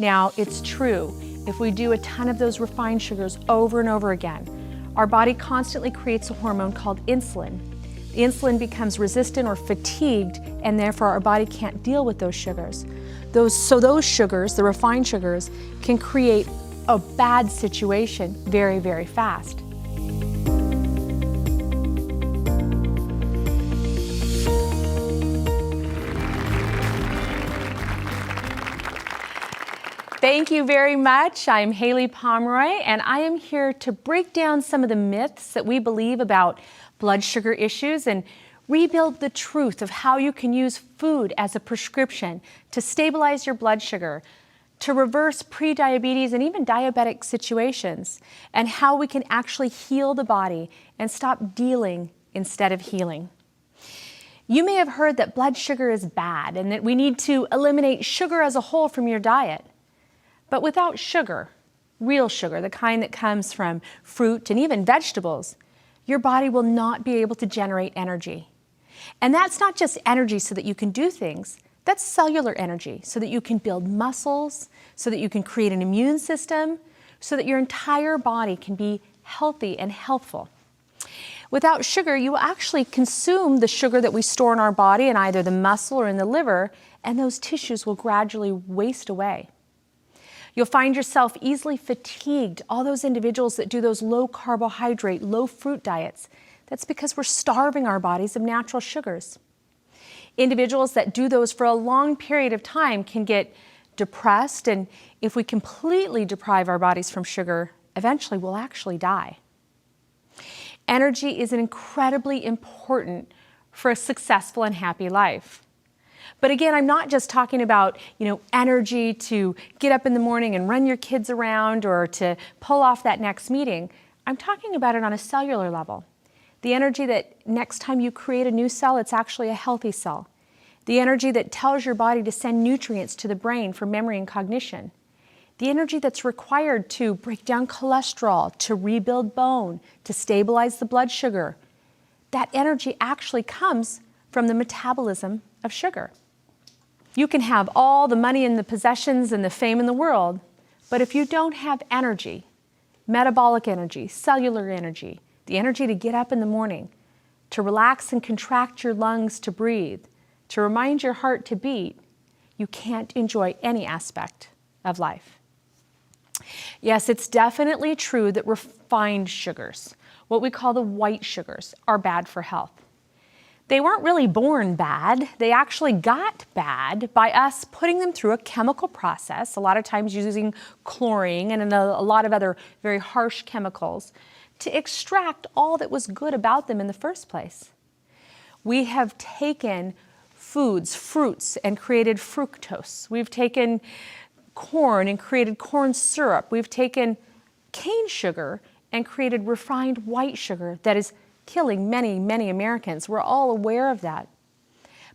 Now, it's true, if we do a ton of those refined sugars over and over again, our body constantly creates a hormone called insulin. The insulin becomes resistant or fatigued, and therefore our body can't deal with those sugars. Those sugars, the refined sugars, can create a bad situation very, very fast. Thank you very much. I'm Haylie Pomroy, and I am here to break down some of the myths that we believe about blood sugar issues and rebuild the truth of how you can use food as a prescription to stabilize your blood sugar, to reverse prediabetes and even diabetic situations, and how we can actually heal the body and stop dealing instead of healing. You may have heard that blood sugar is bad and that we need to eliminate sugar as a whole from your diet. But without sugar, real sugar, the kind that comes from fruit and even vegetables, your body will not be able to generate energy. And that's not just energy so that you can do things, that's cellular energy so that you can build muscles, so that you can create an immune system, so that your entire body can be healthy and healthful. Without sugar, you will actually consume the sugar that we store in our body in either the muscle or in the liver, and those tissues will gradually waste away. You'll find yourself easily fatigued. All those individuals that do those low carbohydrate, low fruit diets, that's because we're starving our bodies of natural sugars. Individuals that do those for a long period of time can get depressed, and if we completely deprive our bodies from sugar, eventually we'll actually die. Energy is incredibly important for a successful and happy life. But again, I'm not just talking about, energy to get up in the morning and run your kids around or to pull off that next meeting. I'm talking about it on a cellular level. The energy that next time you create a new cell, it's actually a healthy cell. The energy that tells your body to send nutrients to the brain for memory and cognition. The energy that's required to break down cholesterol, to rebuild bone, to stabilize the blood sugar. That energy actually comes from the metabolism of sugar. You can have all the money and the possessions and the fame in the world, but if you don't have energy, metabolic energy, cellular energy, the energy to get up in the morning, to relax and contract your lungs to breathe, to remind your heart to beat, you can't enjoy any aspect of life. Yes, it's definitely true that refined sugars, what we call the white sugars, are bad for health. They weren't really born bad. They actually got bad by us putting them through a chemical process, a lot of times using chlorine and a lot of other very harsh chemicals, to extract all that was good about them in the first place. We have taken foods, fruits, and created fructose. We've taken corn and created corn syrup. We've taken cane sugar and created refined white sugar that is killing many, many Americans. We're all aware of that.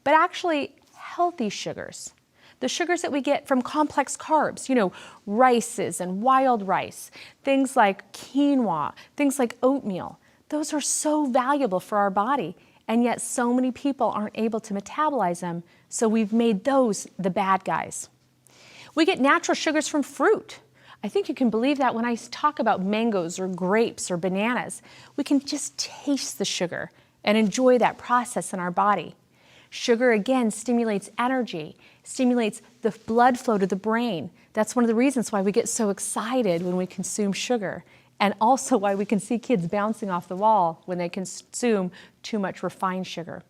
But actually, healthy sugars, the sugars that we get from complex carbs, rices and wild rice, things like quinoa, things like oatmeal, those are so valuable for our body, and yet so many people aren't able to metabolize them, so we've made those the bad guys. We get natural sugars from fruit. I think you can believe that when I talk about mangoes or grapes or bananas, we can just taste the sugar and enjoy that process in our body. Sugar, again, stimulates energy, stimulates the blood flow to the brain. That's one of the reasons why we get so excited when we consume sugar, and also why we can see kids bouncing off the wall when they consume too much refined sugar.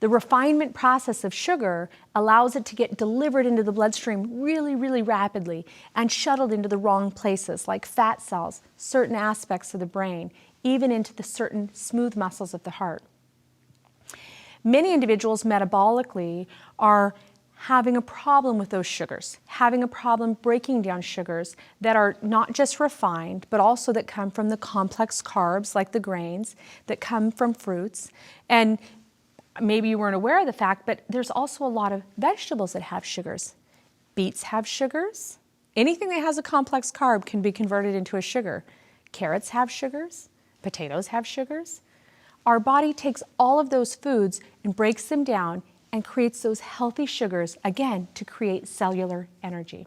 The refinement process of sugar allows it to get delivered into the bloodstream really, really rapidly and shuttled into the wrong places like fat cells, certain aspects of the brain, even into the certain smooth muscles of the heart. Many individuals metabolically are having a problem with those sugars, having a problem breaking down sugars that are not just refined, but also that come from the complex carbs like the grains, that come from fruits. And maybe you weren't aware of the fact, but there's also a lot of vegetables that have sugars. Beets have sugars. Anything that has a complex carb can be converted into a sugar. Carrots have sugars. Potatoes have sugars. Our body takes all of those foods and breaks them down and creates those healthy sugars, again, to create cellular energy.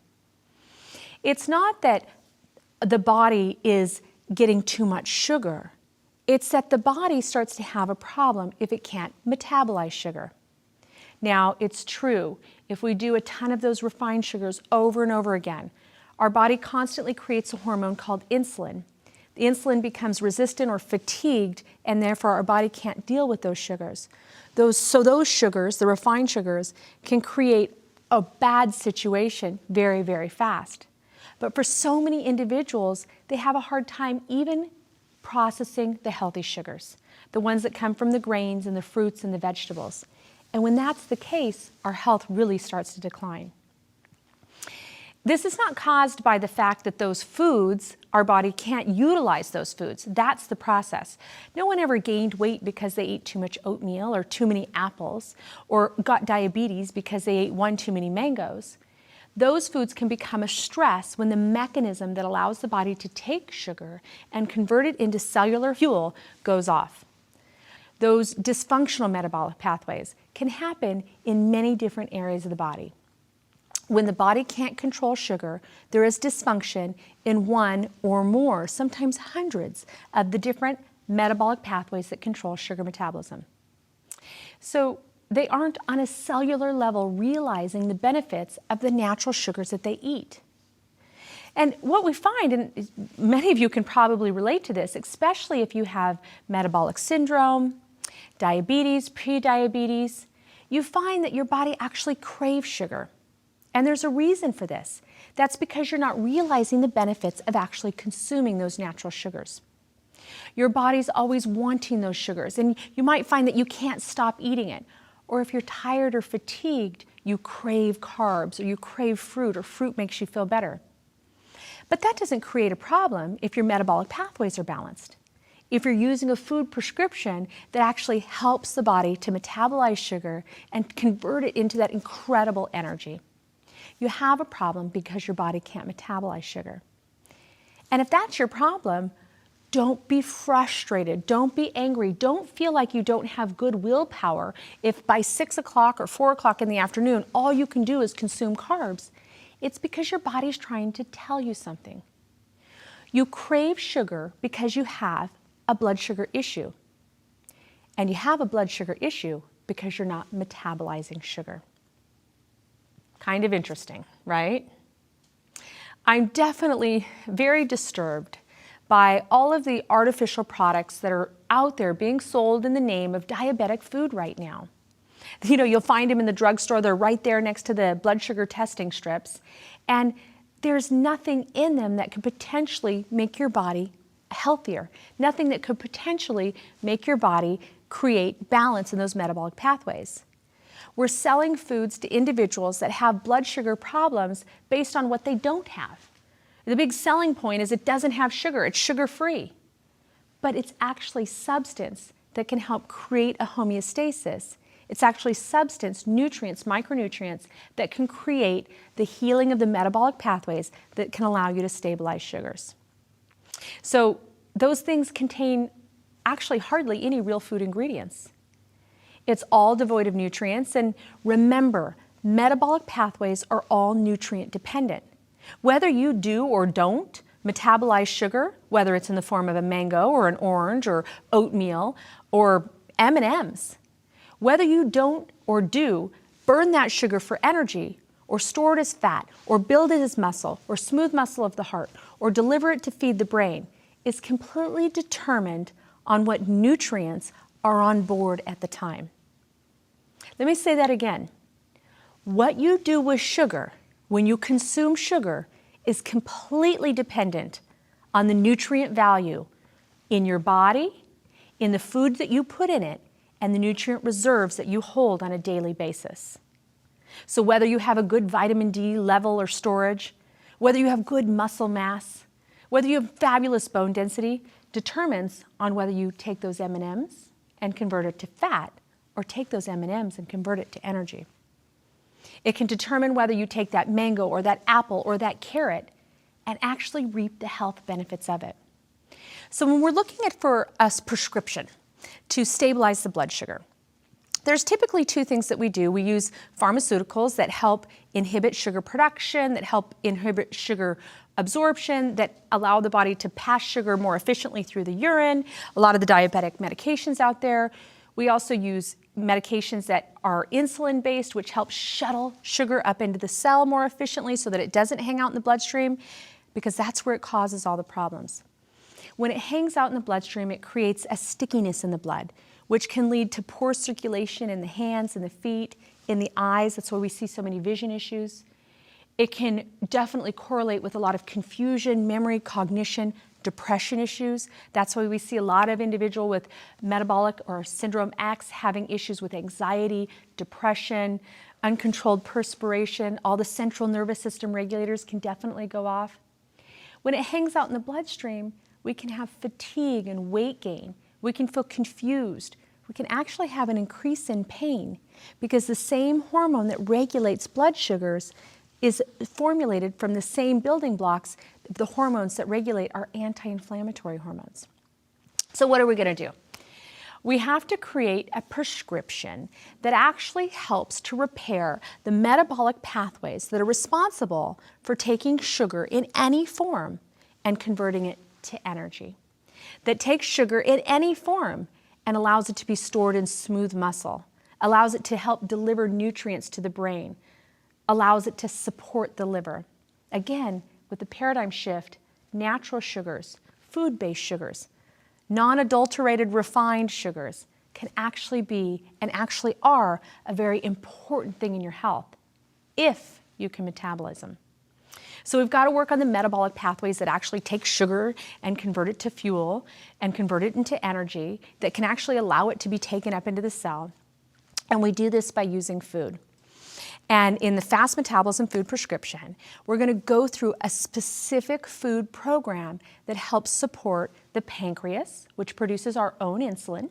It's not that the body is getting too much sugar. It's that the body starts to have a problem if it can't metabolize sugar. Now, it's true, if we do a ton of those refined sugars over and over again, our body constantly creates a hormone called insulin. The insulin becomes resistant or fatigued, and therefore our body can't deal with those sugars. Those sugars, the refined sugars, can create a bad situation very, very fast. But for so many individuals, they have a hard time even processing the healthy sugars, the ones that come from the grains and the fruits and the vegetables. And when that's the case, our health really starts to decline. This is not caused by the fact that those foods, our body can't utilize those foods. That's the process. No one ever gained weight because they ate too much oatmeal or too many apples, or got diabetes because they ate one too many mangoes. Those foods can become a stress when the mechanism that allows the body to take sugar and convert it into cellular fuel goes off. Those dysfunctional metabolic pathways can happen in many different areas of the body. When the body can't control sugar, there is dysfunction in one or more, sometimes hundreds, of the different metabolic pathways that control sugar metabolism. So they aren't on a cellular level realizing the benefits of the natural sugars that they eat. And what we find, and many of you can probably relate to this, especially if you have metabolic syndrome, diabetes, prediabetes, you find that your body actually craves sugar. And there's a reason for this. That's because you're not realizing the benefits of actually consuming those natural sugars. Your body's always wanting those sugars, and you might find that you can't stop eating it. Or if you're tired or fatigued, you crave carbs, or you crave fruit, or fruit makes you feel better. But that doesn't create a problem if your metabolic pathways are balanced. If you're using a food prescription that actually helps the body to metabolize sugar and convert it into that incredible energy, you have a problem because your body can't metabolize sugar. And if that's your problem, don't be frustrated, don't be angry, don't feel like you don't have good willpower if by 6 o'clock or 4 o'clock in the afternoon all you can do is consume carbs. It's because your body's trying to tell you something. You crave sugar because you have a blood sugar issue. And you have a blood sugar issue because you're not metabolizing sugar. Kind of interesting, right? I'm definitely very disturbed by all of the artificial products that are out there being sold in the name of diabetic food right now. You know, you'll find them in the drugstore. They're right there next to the blood sugar testing strips. And there's nothing in them that could potentially make your body healthier. Nothing that could potentially make your body create balance in those metabolic pathways. We're selling foods to individuals that have blood sugar problems based on what they don't have. The big selling point is it doesn't have sugar, it's sugar-free. But it's actually substance that can help create a homeostasis. It's actually substance, nutrients, micronutrients that can create the healing of the metabolic pathways that can allow you to stabilize sugars. So those things contain actually hardly any real food ingredients. It's all devoid of nutrients, and remember, metabolic pathways are all nutrient dependent. Whether you do or don't metabolize sugar, whether it's in the form of a mango or an orange or oatmeal or M&Ms, whether you don't or do burn that sugar for energy or store it as fat or build it as muscle or smooth muscle of the heart or deliver it to feed the brain is completely determined on what nutrients are on board at the time. Let me say that again. What you do with sugar, when you consume sugar, is completely dependent on the nutrient value in your body, in the food that you put in it, and the nutrient reserves that you hold on a daily basis. So whether you have a good vitamin D level or storage, whether you have good muscle mass, whether you have fabulous bone density, determines on whether you take those M&Ms and convert it to fat, or take those M&Ms and convert it to energy. It can determine whether you take that mango or that apple or that carrot and actually reap the health benefits of it. So when we're looking at for a prescription to stabilize the blood sugar, There's typically two things that we do. We use pharmaceuticals that help inhibit sugar production, that help inhibit sugar absorption, that allow the body to pass sugar more efficiently through the urine. A lot of the diabetic medications out there. We also use medications that are insulin-based, which help shuttle sugar up into the cell more efficiently so that it doesn't hang out in the bloodstream, because that's where it causes all the problems. When it hangs out in the bloodstream, it creates a stickiness in the blood, which can lead to poor circulation in the hands and the feet, in the eyes. That's why we see so many vision issues. It can definitely correlate with a lot of confusion, memory, cognition, depression issues. That's why we see a lot of individuals with metabolic or syndrome X having issues with anxiety, depression, uncontrolled perspiration. All the central nervous system regulators can definitely go off. When it hangs out in the bloodstream, we can have fatigue and weight gain. We can feel confused. We can actually have an increase in pain because the same hormone that regulates blood sugars is formulated from the same building blocks, the hormones that regulate our anti-inflammatory hormones. So what are we going to do? We have to create a prescription that actually helps to repair the metabolic pathways that are responsible for taking sugar in any form and converting it to energy. That takes sugar in any form and allows it to be stored in smooth muscle, allows it to help deliver nutrients to the brain, allows it to support the liver. Again, with the paradigm shift, natural sugars, food-based sugars, non-adulterated refined sugars can actually be and actually are a very important thing in your health if you can metabolism. So we've got to work on the metabolic pathways that actually take sugar and convert it to fuel and convert it into energy that can actually allow it to be taken up into the cell. And we do this by using food. And in the fast metabolism food prescription, we're going to go through a specific food program that helps support the pancreas, which produces our own insulin,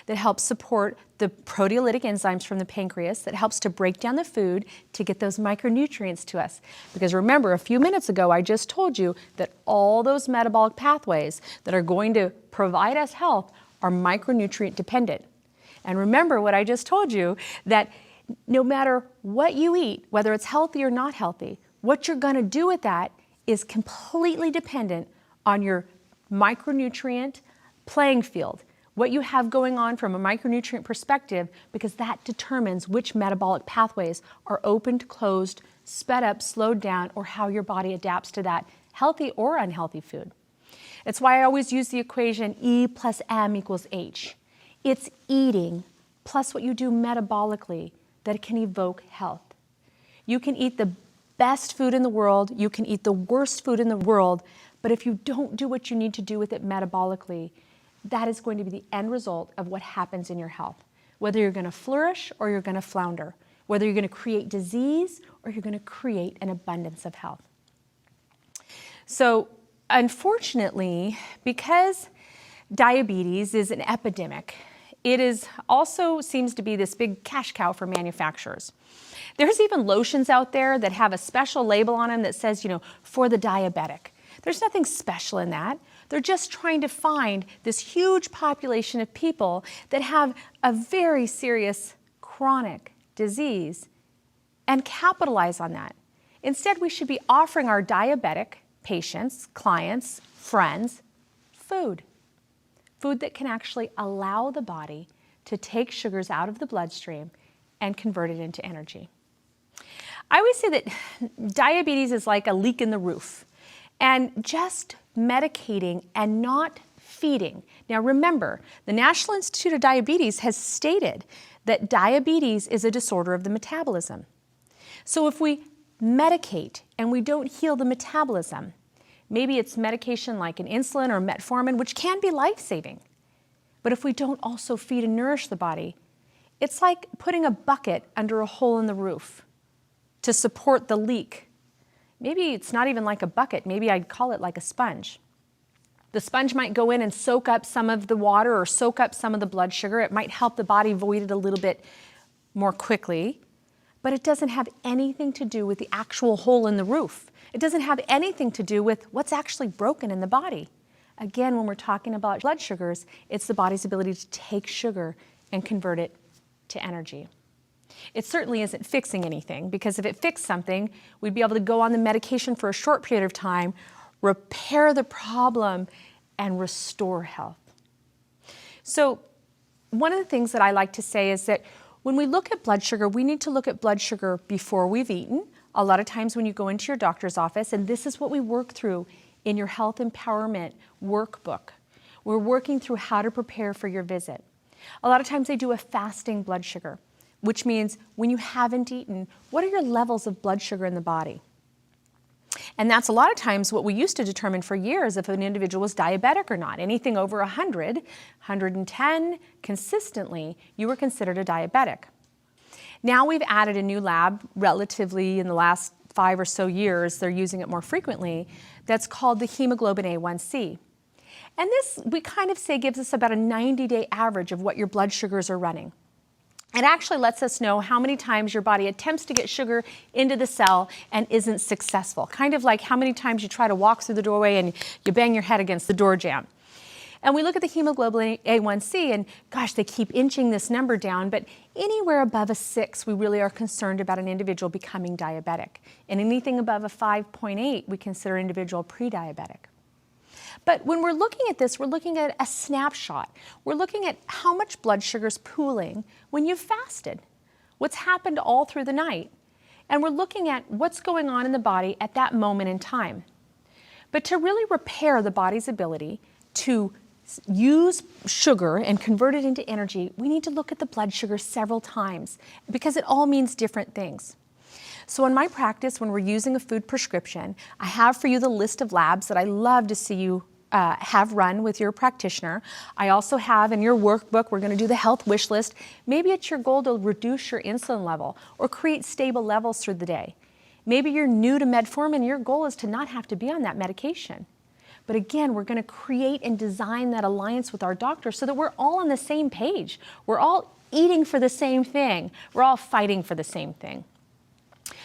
that helps support the proteolytic enzymes from the pancreas, that helps to break down the food to get those micronutrients to us. Because remember, a few minutes ago, I just told you that all those metabolic pathways that are going to provide us health are micronutrient dependent. And remember what I just told you, that no matter what you eat, whether it's healthy or not healthy, what you're going to do with that is completely dependent on your micronutrient playing field, what you have going on from a micronutrient perspective, because that determines which metabolic pathways are opened, closed, sped up, slowed down, or how your body adapts to that healthy or unhealthy food. It's why I always use the equation E plus M equals H. It's eating plus what you do metabolically that can evoke health. You can eat the best food in the world, you can eat the worst food in the world, but if you don't do what you need to do with it metabolically, that is going to be the end result of what happens in your health. Whether you're going to flourish or you're going to flounder, whether you're going to create disease or you're going to create an abundance of health. So unfortunately, because diabetes is an epidemic, it is also seems to be this big cash cow for manufacturers. There's even lotions out there that have a special label on them that says, for the diabetic. There's nothing special in that. They're just trying to find this huge population of people that have a very serious chronic disease and capitalize on that. Instead, we should be offering our diabetic patients, clients, friends, food. Food that can actually allow the body to take sugars out of the bloodstream and convert it into energy. I always say that diabetes is like a leak in the roof, and just medicating and not feeding. Now remember, the National Institute of Diabetes has stated that diabetes is a disorder of the metabolism. So if we medicate and we don't heal the metabolism, maybe it's medication like an insulin or metformin, which can be life-saving. But if we don't also feed and nourish the body, it's like putting a bucket under a hole in the roof to support the leak. Maybe it's not even like a bucket. Maybe I'd call it like a sponge. The sponge might go in and soak up some of the water or soak up some of the blood sugar. It might help the body void it a little bit more quickly, but it doesn't have anything to do with the actual hole in the roof. It doesn't have anything to do with what's actually broken in the body. Again, when we're talking about blood sugars, it's the body's ability to take sugar and convert it to energy. It certainly isn't fixing anything, because if it fixed something, we'd be able to go on the medication for a short period of time, repair the problem, and restore health. So one of the things that I like to say is that when we look at blood sugar, we need to look at blood sugar before we've eaten. A lot of times when you go into your doctor's office, and this is what we work through in your health empowerment workbook. We're working through how to prepare for your visit. A lot of times they do a fasting blood sugar, which means when you haven't eaten, what are your levels of blood sugar in the body? And that's a lot of times what we used to determine for years if an individual was diabetic or not. Anything over 100, 110 consistently, you were considered a diabetic. Now we've added a new lab relatively in the last 5 or so years, they're using it more frequently, that's called the hemoglobin A1C. And this, we kind of say, gives us about a 90-day average of what your blood sugars are running. It actually lets us know how many times your body attempts to get sugar into the cell and isn't successful. Kind of like how many times you try to walk through the doorway and you bang your head against the door jamb. And we look at the hemoglobin A1C and gosh, they keep inching this number down, but anywhere above a 6, we really are concerned about an individual becoming diabetic. And anything above a 5.8, we consider an individual pre-diabetic. But when we're looking at this, we're looking at a snapshot. We're looking at how much blood sugar is pooling when you've fasted, what's happened all through the night. And we're looking at what's going on in the body at that moment in time. But to really repair the body's ability to use sugar and convert it into energy, we need to look at the blood sugar several times because it all means different things. So in my practice, when we're using a food prescription, I have for you the list of labs that I love to see you have run with your practitioner. I also have in your workbook, we're going to do the health wish list. Maybe it's your goal to reduce your insulin level or create stable levels through the day. Maybe you're new to metformin and your goal is to not have to be on that medication. But again, we're going to create and design that alliance with our doctor so that we're all on the same page. We're all eating for the same thing. We're all fighting for the same thing.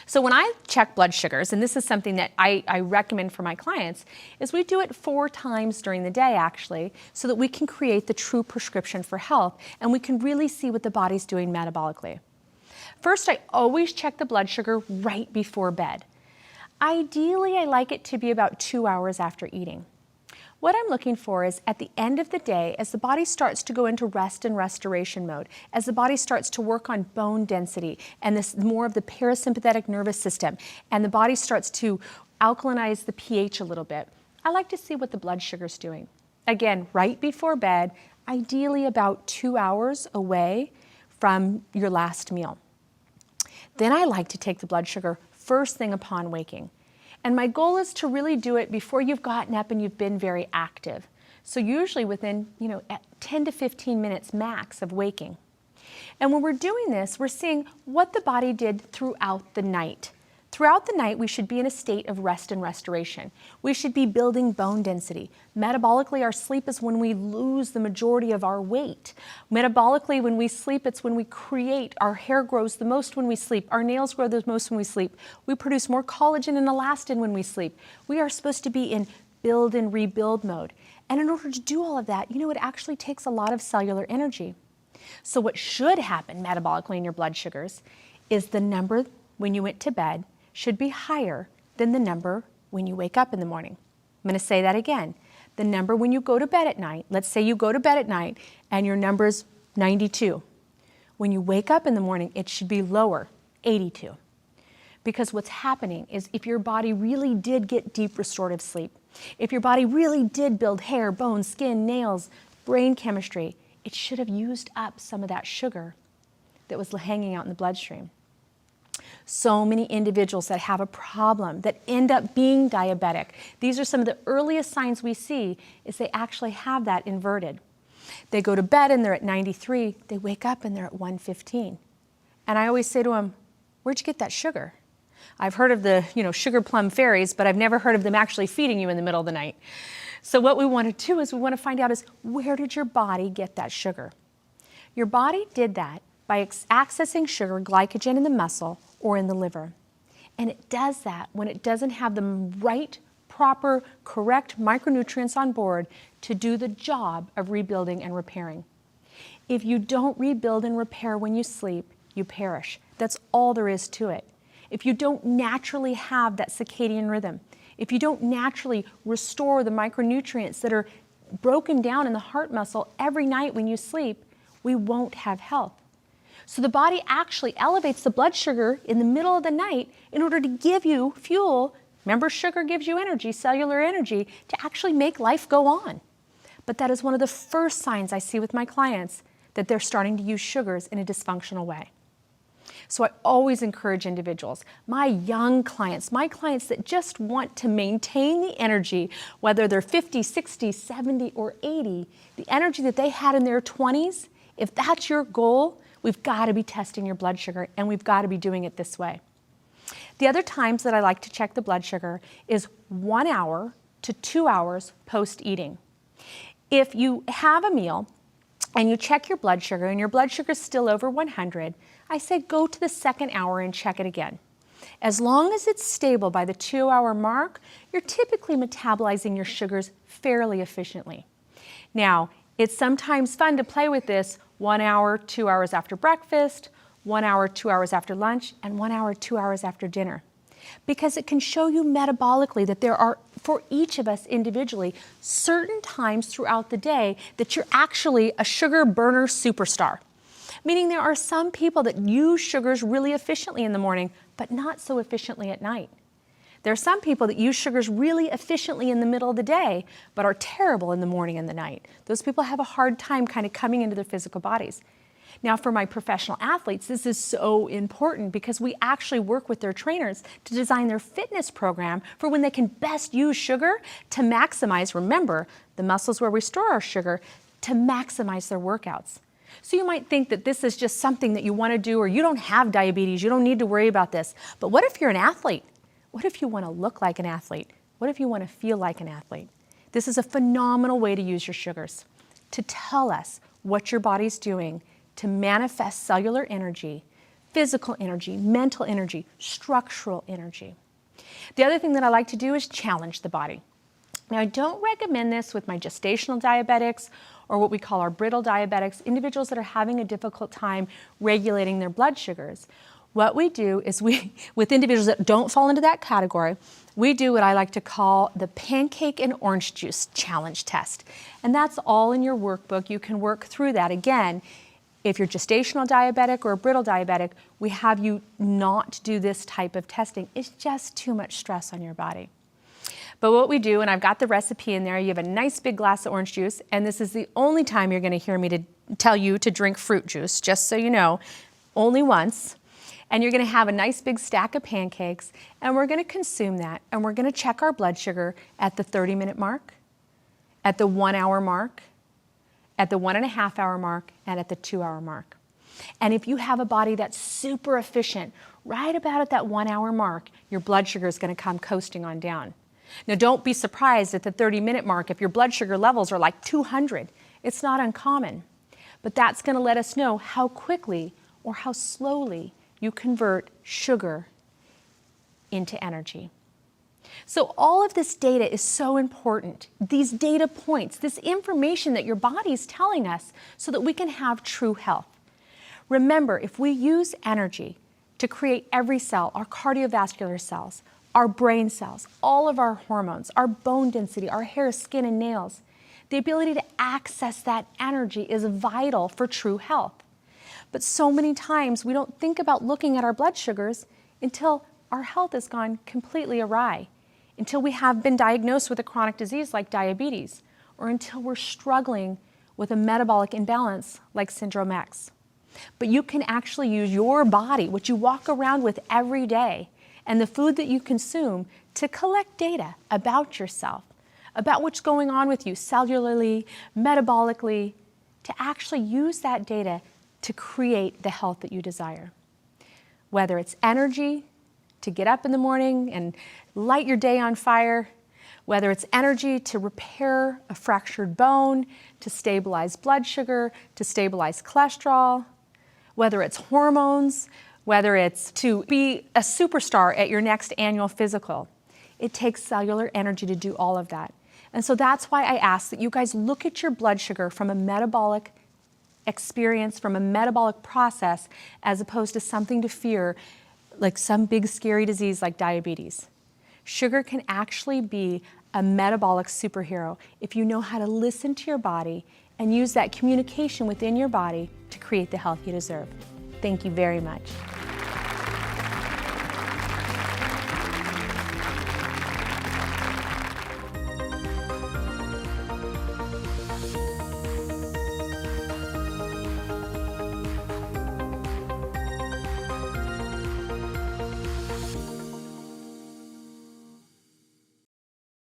So when I check blood sugars, and this is something that I recommend for my clients, is we do it 4 times during the day actually, so that we can create the true prescription for health and we can really see what the body's doing metabolically. First, I always check the blood sugar right before bed. Ideally, I like it to be about 2 hours after eating. What I'm looking for is at the end of the day, as the body starts to go into rest and restoration mode, as the body starts to work on bone density and this more of the parasympathetic nervous system, and the body starts to alkalinize the pH a little bit, I like to see what the blood sugar's doing. Again, right before bed, ideally about 2 hours away from your last meal. Then I like to take the blood sugar first thing upon waking. And my goal is to really do it before you've gotten up and you've been very active. So usually within, 10 to 15 minutes max of waking. And when we're doing this, we're seeing what the body did throughout the night. Throughout the night, we should be in a state of rest and restoration. We should be building bone density. Metabolically, our sleep is when we lose the majority of our weight. Metabolically, when we sleep, it's when we create. Our hair grows the most when we sleep. Our nails grow the most when we sleep. We produce more collagen and elastin when we sleep. We are supposed to be in build and rebuild mode. And in order to do all of that, it actually takes a lot of cellular energy. So what should happen metabolically in your blood sugars is the number when you went to bed should be higher than the number when you wake up in the morning. I'm going to say that again. The number when you go to bed at night, let's say you go to bed at night and your number's 92. When you wake up in the morning, it should be lower, 82. Because what's happening is if your body really did get deep restorative sleep, if your body really did build hair, bones, skin, nails, brain chemistry, it should have used up some of that sugar that was hanging out in the bloodstream. So many individuals that have a problem that end up being diabetic. These are some of the earliest signs we see is they actually have that inverted. They go to bed and they're at 93. They wake up and they're at 115. And I always say to them, where'd you get that sugar? I've heard of the, sugar plum fairies, but I've never heard of them actually feeding you in the middle of the night. So what we want to do is we want to find out is where did your body get that sugar? Your body did that by accessing sugar, glycogen in the muscle or in the liver. And it does that when it doesn't have the right, proper, correct micronutrients on board to do the job of rebuilding and repairing. If you don't rebuild and repair when you sleep, you perish. That's all there is to it. If you don't naturally have that circadian rhythm, if you don't naturally restore the micronutrients that are broken down in the heart muscle every night when you sleep, we won't have health. So the body actually elevates the blood sugar in the middle of the night in order to give you fuel. Remember, sugar gives you energy, cellular energy, to actually make life go on. But that is one of the first signs I see with my clients that they're starting to use sugars in a dysfunctional way. So I always encourage individuals, my young clients, my clients that just want to maintain the energy, whether they're 50, 60, 70, or 80, the energy that they had in their 20s, if that's your goal, we've got to be testing your blood sugar, and we've got to be doing it this way. The other times that I like to check the blood sugar is 1 hour to 2 hours post-eating. If you have a meal and you check your blood sugar and your blood sugar is still over 100, I say go to the second hour and check it again. As long as it's stable by the 2-hour mark, you're typically metabolizing your sugars fairly efficiently. Now, it's sometimes fun to play with this 1 hour, 2 hours after breakfast, 1 hour, 2 hours after lunch, and 1 hour, 2 hours after dinner. Because it can show you metabolically that there are, for each of us individually, certain times throughout the day that you're actually a sugar burner superstar. Meaning there are some people that use sugars really efficiently in the morning, but not so efficiently at night. There are some people that use sugars really efficiently in the middle of the day, but are terrible in the morning and the night. Those people have a hard time kind of coming into their physical bodies. Now, for my professional athletes, this is so important because we actually work with their trainers to design their fitness program for when they can best use sugar to maximize, remember, the muscles where we store our sugar, to maximize their workouts. So you might think that this is just something that you want to do, or you don't have diabetes, you don't need to worry about this. But what if you're an athlete? What if you want to look like an athlete? What if you want to feel like an athlete? This is a phenomenal way to use your sugars, to tell us what your body's doing to manifest cellular energy, physical energy, mental energy, structural energy. The other thing that I like to do is challenge the body. Now, I don't recommend this with my gestational diabetics or what we call our brittle diabetics, individuals that are having a difficult time regulating their blood sugars. What we do is with individuals that don't fall into that category, we do what I like to call the pancake and orange juice challenge test. And that's all in your workbook. You can work through that. Again, if you're gestational diabetic or a brittle diabetic, we have you not do this type of testing. It's just too much stress on your body. But what we do, and I've got the recipe in there, you have a nice big glass of orange juice, and this is the only time you're going to hear me to tell you to drink fruit juice, just so you know, only once. And you're going to have a nice big stack of pancakes, and we're going to consume that, and we're going to check our blood sugar at the 30-minute mark, at the 1 hour mark, at the 1.5 hour mark, and at the 2 hour mark. And if you have a body that's super efficient, right about at that 1 hour mark, your blood sugar is going to come coasting on down. Now, don't be surprised at the 30-minute mark if your blood sugar levels are like 200. It's not uncommon. But that's going to let us know how quickly or how slowly you convert sugar into energy. So all of this data is so important. These data points, this information that your body's telling us so that we can have true health. Remember, if we use energy to create every cell, our cardiovascular cells, our brain cells, all of our hormones, our bone density, our hair, skin, and nails, the ability to access that energy is vital for true health. But so many times we don't think about looking at our blood sugars until our health has gone completely awry, until we have been diagnosed with a chronic disease like diabetes, or until we're struggling with a metabolic imbalance like Syndrome X. But you can actually use your body, what you walk around with every day, and the food that you consume to collect data about yourself, about what's going on with you cellularly, metabolically, to actually use that data to create the health that you desire. Whether it's energy to get up in the morning and light your day on fire, whether it's energy to repair a fractured bone, to stabilize blood sugar, to stabilize cholesterol, whether it's hormones, whether it's to be a superstar at your next annual physical. It takes cellular energy to do all of that. And so that's why I ask that you guys look at your blood sugar from a metabolic experience from a metabolic process as opposed to something to fear, like some big scary disease like diabetes. Sugar can actually be a metabolic superhero if you know how to listen to your body and use that communication within your body to create the health you deserve. Thank you very much.